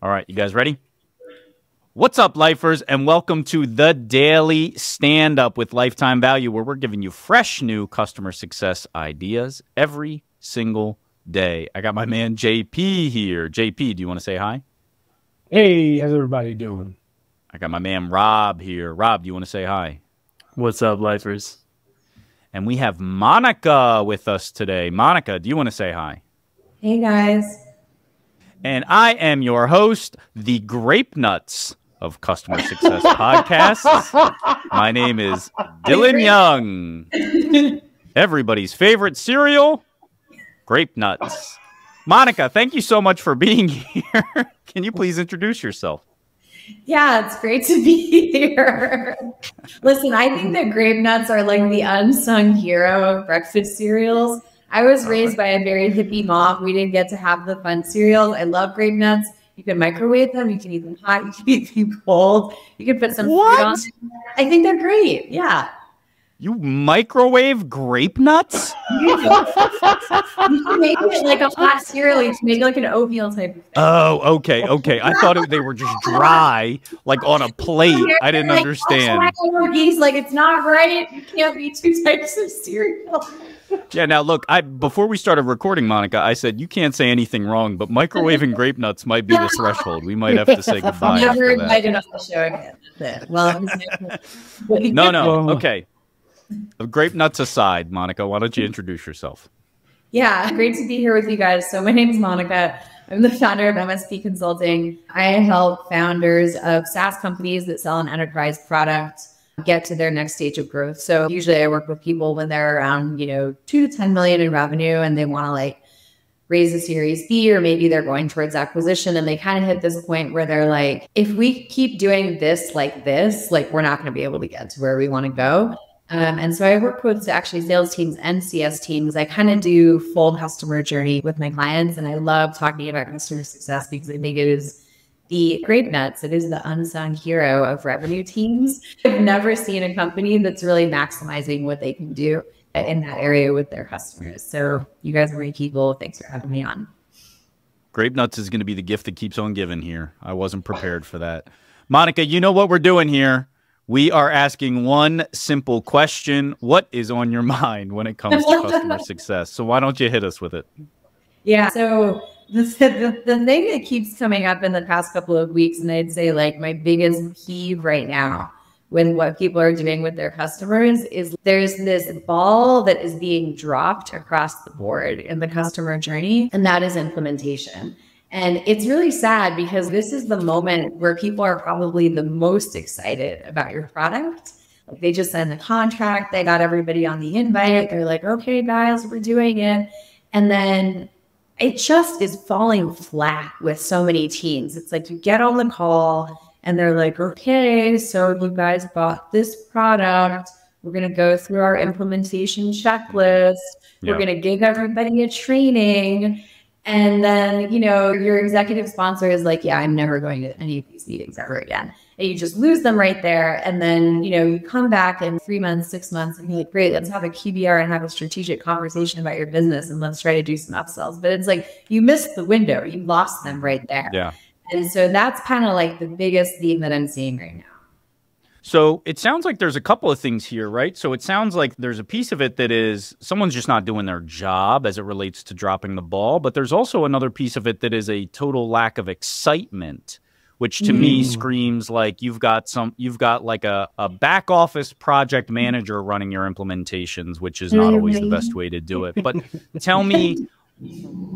All right, you guys ready? What's up, lifers, and welcome to the Daily Stand-Up with Lifetime Value, where we're giving you fresh new customer success ideas every single day. I got my man JP here. JP, do you want to say hi? Hey, how's everybody doing? I got my man Rob here. Rob, do you want to say hi? What's up, lifers? And we have Monica with us today. Monica, do you want to say hi? Hey, guys. And I am your host, the Grape-Nuts of Customer Success Podcasts. My name is Dylan Young. Everybody's favorite cereal, Grape-Nuts. Monica, thank you so much for being here. Can you please introduce yourself? Yeah, it's great to be here. Listen, I think that Grape-Nuts are like the unsung hero of breakfast cereals. I was raised by a very hippie mom. We didn't get to have the fun cereals. I love Grape-Nuts. You can microwave them. You can eat them hot. You can eat them cold. You can put some fruit on them. I think they're great. Yeah. You microwave Grape-Nuts? You can make it like a hot cereal. You can make it like an oatmeal type of thing. Oh, okay, okay. I thought they were just dry, like on a plate. I didn't understand. He's like, it's not right. You can't be two types of cereal. Yeah, now look, before we started recording, Monica, I said you can't say anything wrong, but microwaving Grape-Nuts might be the threshold. We might have to say goodbye. Never invited on the show again. Well, no. Okay. Grape-Nuts aside, Monica, why don't you introduce yourself? Yeah, great to be here with you guys. So my name is Monica. I'm the founder of MSP Consulting. I help founders of SaaS companies that sell an enterprise product get to their next stage of growth. So usually I work with people when they're around, 2 to 10 million in revenue and they want to raise a Series B, or maybe they're going towards acquisition and they kind of hit this point where they're like, if we keep doing this, we're not going to be able to get to where we want to go. And so I work with actually sales teams and CS teams. I kind of do full customer journey with my clients, and I love talking about customer success because I think it is the Grape-Nuts. It is the unsung hero of revenue teams. I've never seen a company that's really maximizing what they can do in that area with their customers. So you guys are great people. Thanks for having me on. Grape-Nuts is going to be the gift that keeps on giving here. I wasn't prepared for that. Monica, you know what we're doing here. We are asking one simple question. What is on your mind when it comes to customer success? So why don't you hit us with it? Yeah. So the thing that keeps coming up in the past couple of weeks, and I'd say my biggest peeve right now with what people are doing with their customers, is there's this ball that is being dropped across the board in the customer journey, and that is implementation. And it's really sad because this is the moment where people are probably the most excited about your product. They just signed the contract. They got everybody on the invite. They're like, okay, guys, we're doing it. And then it just is falling flat with so many teams. It's like you get on the call and they're like, okay, so you guys bought this product. We're going to go through our implementation checklist. We're going to give everybody a training. And then, your executive sponsor is like, yeah, I'm never going to any of these meetings ever again. And you just lose them right there. And then, you come back in 3 months, 6 months, and you're like, great, let's have a QBR and have a strategic conversation about your business. And let's try to do some upsells. But it's like, you missed the window. You lost them right there. Yeah. And so that's kind of the biggest theme that I'm seeing right now. So it sounds like there's a couple of things here, right? So it sounds like there's a piece of it that is someone's just not doing their job as it relates to dropping the ball. But there's also another piece of it that is a total lack of excitement, which to me screams like you've got like a back office project manager running your implementations, which is not always the best way to do it. But tell me,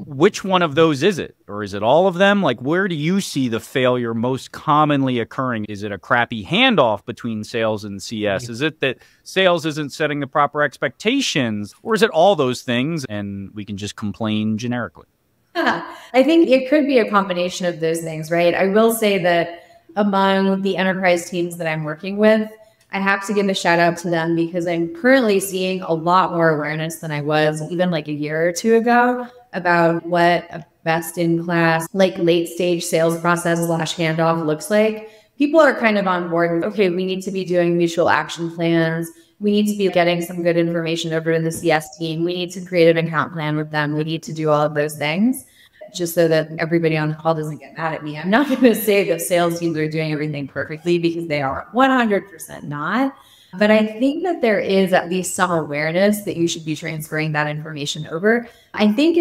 which one of those is it? Or is it all of them? Where do you see the failure most commonly occurring? Is it a crappy handoff between sales and CS? Is it that sales isn't setting the proper expectations? Or is it all those things and we can just complain generically? I think it could be a combination of those things, right? I will say that among the enterprise teams that I'm working with, I have to give a shout out to them because I'm currently seeing a lot more awareness than I was even a year or two ago about what a best in class, late stage sales process / handoff looks like. People are kind of on board. Okay, we need to be doing mutual action plans. We need to be getting some good information over to the CS team. We need to create an account plan with them. We need to do all of those things. just so that everybody on the call doesn't get mad at me, I'm not going to say that sales teams are doing everything perfectly, because they are 100% not. But I think that there is at least some awareness that you should be transferring that information over. I think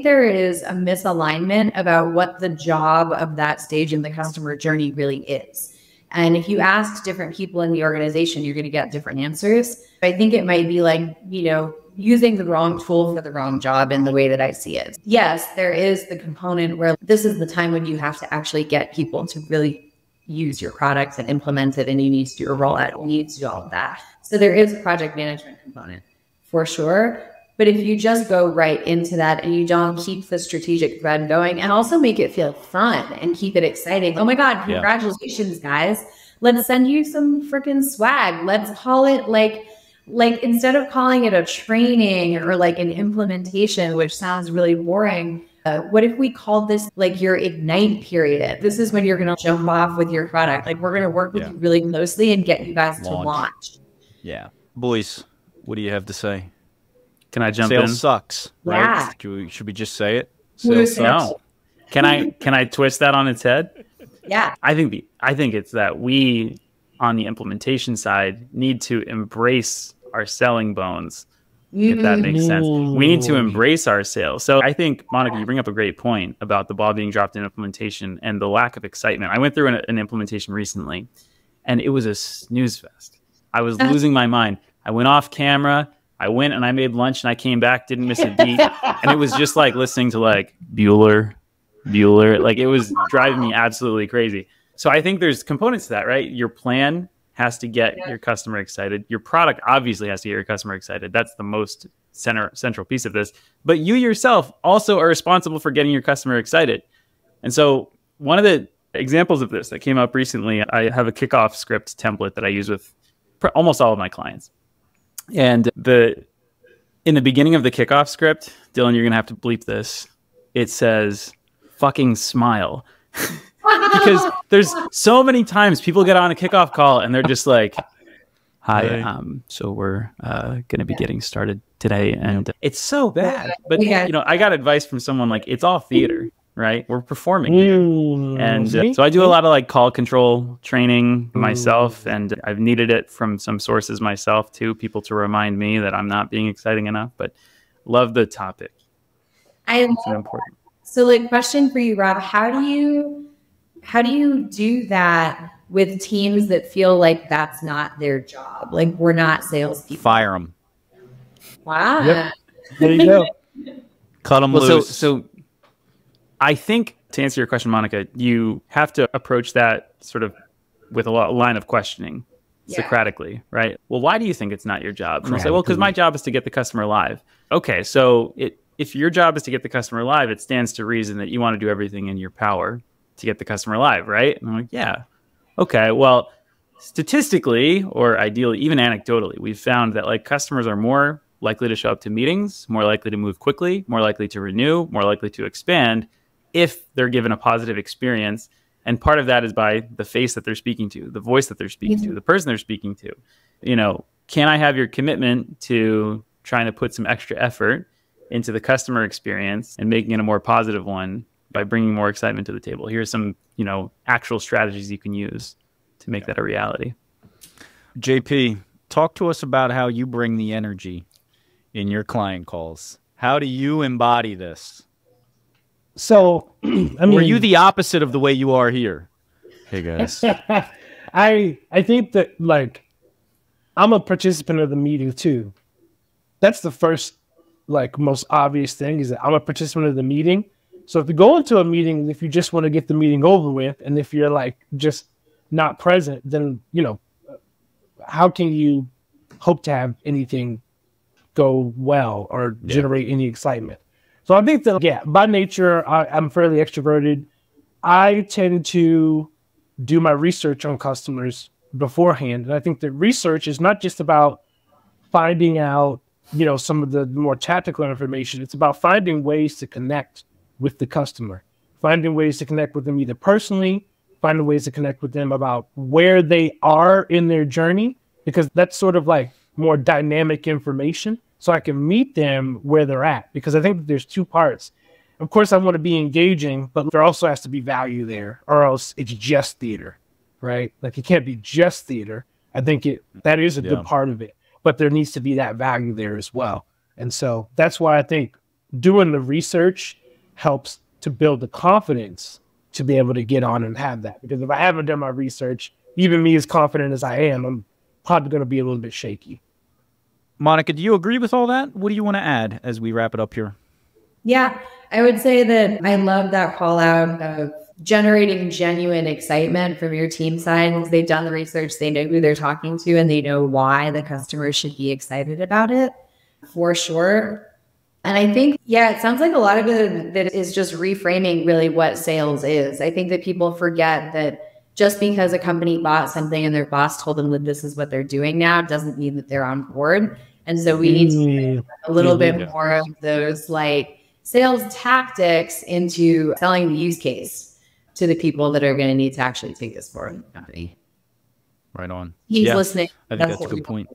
there is a misalignment about what the job of that stage in the customer journey really is. And if you ask different people in the organization, you're going to get different answers. I think it might be like, using the wrong tool for the wrong job in the way that I see it. Yes, there is the component where this is the time when you have to actually get people to really use your products and implement it, and you need to do a rollout, you need to do all of that. So there is a project management component for sure. But if you just go right into that and you don't keep the strategic thread going, and also make it feel fun and keep it exciting. Oh my God, congratulations, guys. Let's send you some freaking swag. Let's call it like instead of calling it a training or like an implementation, which sounds really boring, what if we called this like your ignite period? This is when you're going to jump off with your product. Like, we're going to work with you really closely and get you guys to launch. Yeah. Boys, what do you have to say? Can I jump in? Sales sucks, right? Yeah. Should we just say it? Sales sucks. No. Can I twist that on its head? Yeah. I think it's that we, on the implementation side, need to embrace our selling bones. If that makes sense. We need to embrace our sales. So I think, Monica, you bring up a great point about the ball being dropped in implementation and the lack of excitement. I went through an implementation recently, and it was a snooze fest. I was losing my mind. I went off camera. I went and I made lunch, and I came back, didn't miss a beat. And it was just like listening to like Bueller. Like, it was driving me absolutely crazy. So I think there's components to that, right? Your plan has to get your customer excited. Your product obviously has to get your customer excited. That's the most central piece of this. But you yourself also are responsible for getting your customer excited. And so one of the examples of this that came up recently, I have a kickoff script template that I use with almost all of my clients. And in the beginning of the kickoff script, Dylan, you're going to have to bleep this. It says, fucking smile. Because there's so many times people get on a kickoff call and they're just like, hi, so we're going to be getting started today. And it's so bad. But, I got advice from someone like, it's all theater, right? We're performing here. And so I do a lot of like call control training myself. And I've needed it from some sources myself too, people to remind me that I'm not being exciting enough. But love the topic. It's important. So like, question for you, Rob, how do you do that with teams that feel like that's not their job? Like, we're not salespeople. Fire them. Wow. Yep. There you go. Cut them loose. So I think, to answer your question, Monica, you have to approach that sort of with a line of questioning, Socratically, right? Well, why do you think it's not your job? And they'll say, well, because my job is to get the customer live. Okay, so if your job is to get the customer live, it stands to reason that you want to do everything in your power to get the customer live, right? And I'm like, yeah. Okay, well, statistically, or ideally, even anecdotally, we've found that like customers are more likely to show up to meetings, more likely to move quickly, more likely to renew, more likely to expand if they're given a positive experience. And part of that is by the face that they're speaking to, the voice that they're speaking to, the person they're speaking to. Can I have your commitment to trying to put some extra effort into the customer experience and making it a more positive one by bringing more excitement to the table? Here's some, actual strategies you can use to make that a reality. JP, talk to us about how you bring the energy in your client calls. How do you embody this? So, were you the opposite of the way you are here? Hey guys. I think that like I'm a participant of the meeting too. That's the first most obvious thing, is that I'm a participant of the meeting. So if you go into a meeting, if you just want to get the meeting over with, and if you're just not present, then, how can you hope to have anything go well or generate any excitement? So I think that, by nature, I'm fairly extroverted. I tend to do my research on customers beforehand. And I think that research is not just about finding out, some of the more tactical information. It's about finding ways to connect with the customer, finding ways to connect with them either personally, finding ways to connect with them about where they are in their journey, because that's sort of like more dynamic information. So I can meet them where they're at, because I think that there's two parts. of course I want to be engaging, but there also has to be value there, or else it's just theater, right? Like it can't be just theater. I think that is a good part of it, but there needs to be that value there as well. And so that's why I think doing the research helps to build the confidence to be able to get on and have that. Because if I haven't done my research, even me as confident as I am, I'm probably going to be a little bit shaky. Monica, do you agree with all that? What do you want to add as we wrap it up here? Yeah, I would say that I love that call out of generating genuine excitement from your team side. Because they've done the research, they know who they're talking to, and they know why the customer should be excited about it, for sure. And I think, it sounds like a lot of it that is just reframing really what sales is. I think that people forget that just because a company bought something and their boss told them that this is what they're doing now doesn't mean that they're on board. And so we need to a little bit more of those like sales tactics into selling the use case to the people that are going to need to actually take this forward in the company. Right on. He's listening. I think that's a good point.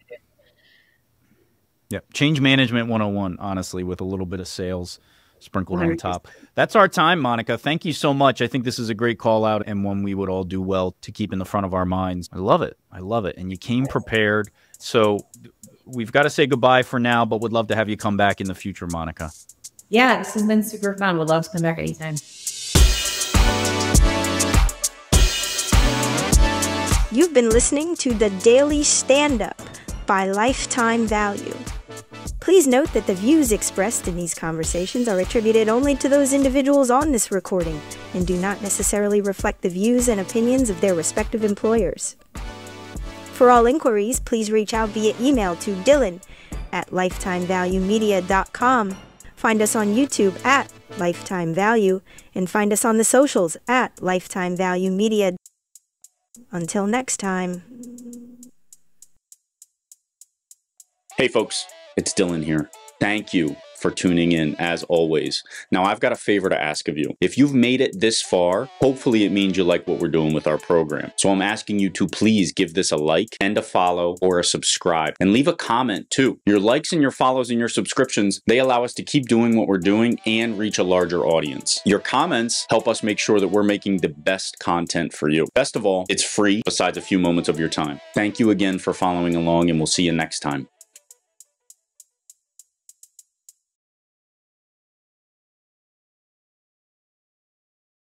Yeah. Change management 101, honestly, with a little bit of sales sprinkled on top. That's our time, Monica. Thank you so much. I think this is a great call out and one we would all do well to keep in the front of our minds. I love it. I love it. And you came prepared. So we've got to say goodbye for now, but would love to have you come back in the future, Monica. Yeah, this has been super fun. Would love to come back anytime. You've been listening to The Daily Stand-Up by Lifetime Value. Please note that the views expressed in these conversations are attributed only to those individuals on this recording and do not necessarily reflect the views and opinions of their respective employers. For all inquiries, please reach out via email to dylan@lifetimevaluemedia.com. Find us on YouTube at Lifetime Value and find us on the socials at Lifetime Value Media. Until next time. Hey folks, it's Dylan here. Thank you for tuning in as always. Now I've got a favor to ask of you. If you've made it this far, hopefully it means you like what we're doing with our program. So I'm asking you to please give this a like and a follow or a subscribe and leave a comment too. Your likes and your follows and your subscriptions, they allow us to keep doing what we're doing and reach a larger audience. Your comments help us make sure that we're making the best content for you. Best of all, it's free besides a few moments of your time. Thank you again for following along and we'll see you next time.